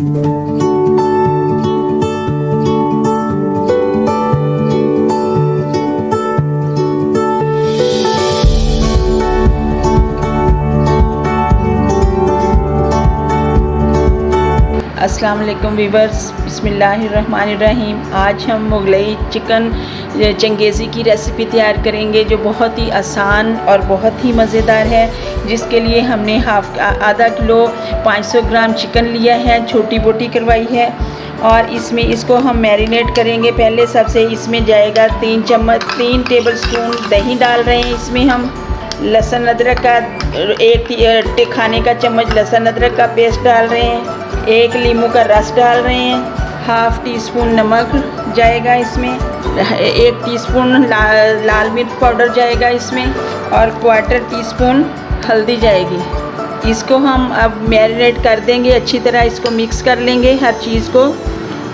अस्सलाम वालेकुम वीवर्स, बिस्मिल्लाहिर्रहमानिर्रहीम। आज हम मुगलई चिकन चंगेज़ी की रेसिपी तैयार करेंगे जो बहुत ही आसान और बहुत ही मज़ेदार है। जिसके लिए हमने आधा किलो 500 ग्राम चिकन लिया है, छोटी बोटी करवाई है और इसमें इसको हम मैरिनेट करेंगे। पहले सबसे इसमें जाएगा 3 टेबल स्पून दही डाल रहे हैं। इसमें हम लहसुन अदरक का 1 खाने का चम्मच लहसुन अदरक का पेस्ट डाल रहे हैं। 1 नींबू का रस डाल रहे हैं। हाफ़ टी स्पून नमक जाएगा इसमें। 1 टीस्पून लाल मिर्च पाउडर जाएगा इसमें और 1/4 टीस्पून हल्दी जाएगी। इसको हम अब मैरिनेट कर देंगे, अच्छी तरह इसको मिक्स कर लेंगे हर चीज़ को।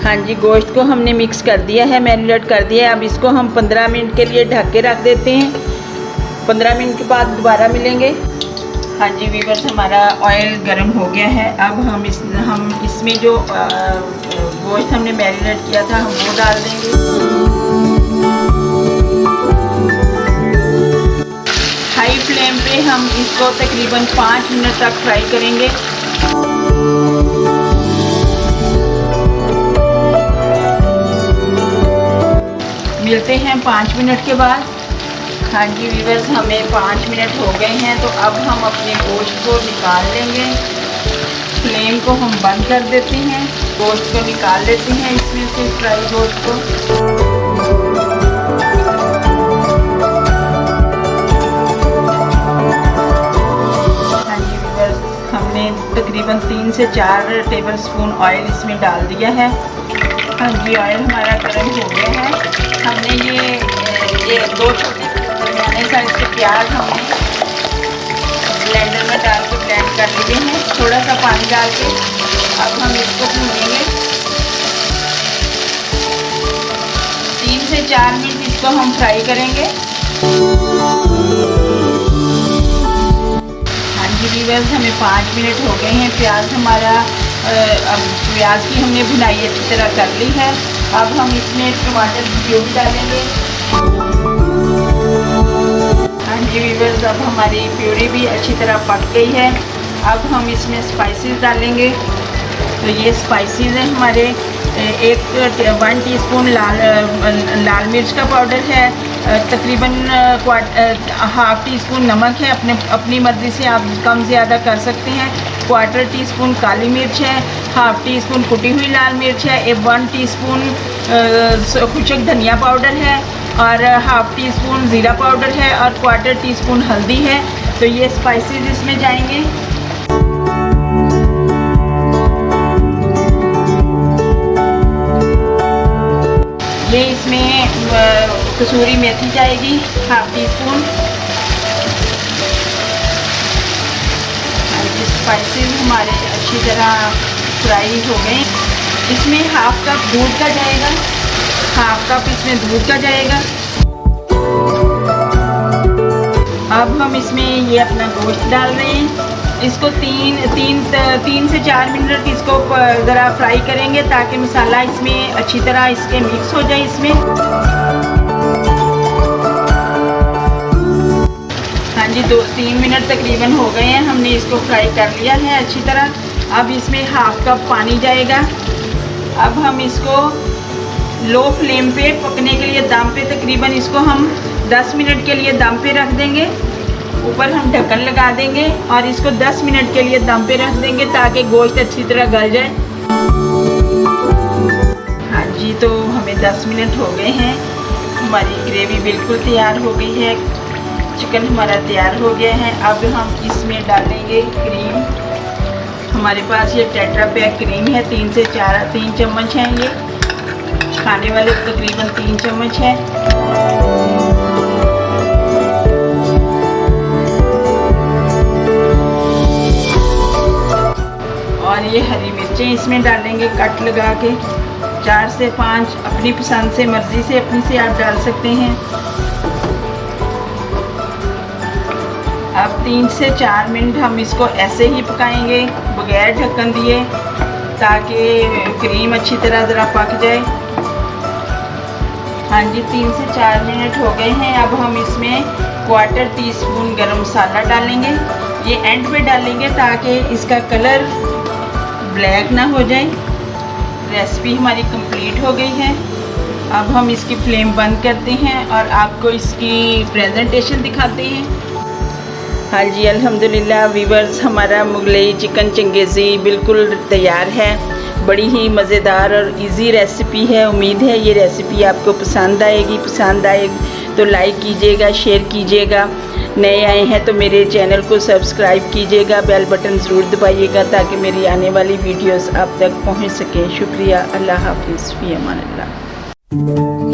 हाँ जी, गोश्त को हमने मिक्स कर दिया है, मैरिनेट कर दिया है। अब इसको हम 15 मिनट के लिए ढक के रख देते हैं। 15 मिनट के बाद दोबारा मिलेंगे। हाँ जी वीवर्स, हमारा ऑयल गर्म हो गया है। अब हम इसमें जो गोश्त हमने मैरिनेट किया था हम वो डाल देंगे। हाई फ्लेम पे हम इसको तकरीबन 5 मिनट तक फ्राई करेंगे। मिलते हैं 5 मिनट के बाद। हाँ जी वीवर्स, हमें 5 मिनट हो गए हैं, तो अब हम अपने गोश्त को निकाल लेंगे। फ्लेम को हम बंद कर देते हैं, गोश्त को निकाल लेते हैं इसमें से, फ्राई गोश्त को। हाँ जी वीवर्स, हमने तकरीबन 3 से 4 टेबल स्पून ऑयल इसमें डाल दिया है। हाँ जी, ऑयल हमारा गर्म हो गया है। हमने ये 2 छोटे साइज के प्याज हमने ब्लेंडर में डाल के ब्लेंड कर लिए हैं, थोड़ा सा पानी डाल के। अब हम इसको भूनेंगे 3 से 4 मिनट इसको हम फ्राई करेंगे। हाँ जी वीवर्स, हमें 5 मिनट हो गए हैं। प्याज हमारा अब प्याज की हमने भुनाई अच्छी तरह कर ली है। अब हम इसमें टमाटर की प्यूरी डालेंगे। हाँ जी वीवर्स, अब हमारी प्यूरी भी अच्छी तरह पक गई है। अब हम इसमें स्पाइसेस डालेंगे। तो ये स्पाइसेस हैं हमारे 1 टीस्पून लाल मिर्च का पाउडर है, तकरीबन हाफ़ टी स्पून नमक है, अपनी मर्ज़ी से आप कम ज़्यादा कर सकते हैं। 1/4 टीस्पून काली मिर्च है, हाफ़ टी स्पून कुटी हुई लाल मिर्च है, 1 टीस्पून खुशक धनिया पाउडर है और हाफ़ टी स्पून ज़ीरा पाउडर है और 1/4 टीस्पून हल्दी है। तो ये स्पाइसेस इसमें जाएंगे। ये इसमें कसूरी मेथी जाएगी, हाफ़ टी स्पून। स्पाइसेस हमारे अच्छी तरह फ्राई हो गए। इसमें हाफ़ कप दूध का जाएगा, हाफ़ कप इसमें दूध का जाएगा। अब हम इसमें ये अपना गोश्त डाल रहे हैं। इसको 3 से 4 मिनट इसको ज़रा फ्राई करेंगे ताकि मसाला इसमें अच्छी तरह इसके मिक्स हो जाए इसमें। हाँ जी, 2-3 मिनट तकरीबन हो गए हैं, हमने इसको फ्राई कर लिया है अच्छी तरह। अब इसमें हाफ़ कप पानी जाएगा। अब हम इसको लो फ्लेम पे पकने के लिए दम पे तकरीबन इसको हम 10 मिनट के लिए दम पे रख देंगे। ऊपर हम ढक्कन लगा देंगे और इसको 10 मिनट के लिए दम पे रख देंगे ताकि गोश्त अच्छी तरह गल जाए। हाँ जी, तो हमें 10 मिनट हो गए हैं, हमारी ग्रेवी बिल्कुल तैयार हो गई है, चिकन हमारा तैयार हो गया है। अब हम इसमें डालेंगे क्रीम। हमारे पास ये टेट्रा पैक क्रीम है, 3 चम्मच हैं। ये खाने वाले तकरीबन 3 चम्मच है। और ये हरी मिर्चें इसमें डालेंगे कट लगा के, 4 से 5 अपनी पसंद से, मर्ज़ी से अपनी से आप डाल सकते हैं। अब 3 से 4 मिनट हम इसको ऐसे ही पकाएंगे बगैर ढक्कन दिए। ताकि क्रीम अच्छी तरह ज़रा पक जाए। हाँ जी, 3 से 4 मिनट हो गए हैं। अब हम इसमें 1/4 टीस्पून गरम मसाला डालेंगे। ये एंड पे डालेंगे ताकि इसका कलर ब्लैक ना हो जाए। रेसिपी हमारी कंप्लीट हो गई है। अब हम इसकी फ्लेम बंद करते हैं और आपको इसकी प्रेजेंटेशन दिखाते हैं। हाँ जी, अल्हम्दुलिल्लाह वीवर्स, हमारा मुगलई चिकन चंगेज़ी बिल्कुल तैयार है। बड़ी ही मज़ेदार और इजी रेसिपी है। उम्मीद है ये रेसिपी आपको पसंद आएगी। पसंद आएगी तो लाइक कीजिएगा, शेयर कीजिएगा। नए आए हैं तो मेरे चैनल को सब्सक्राइब कीजिएगा, बेल बटन ज़रूर दबाइएगा ताकि मेरी आने वाली वीडियोस आप तक पहुंच सकें। शुक्रिया। अल्लाह हाफिज़। फ़ी अमान अल्लाह।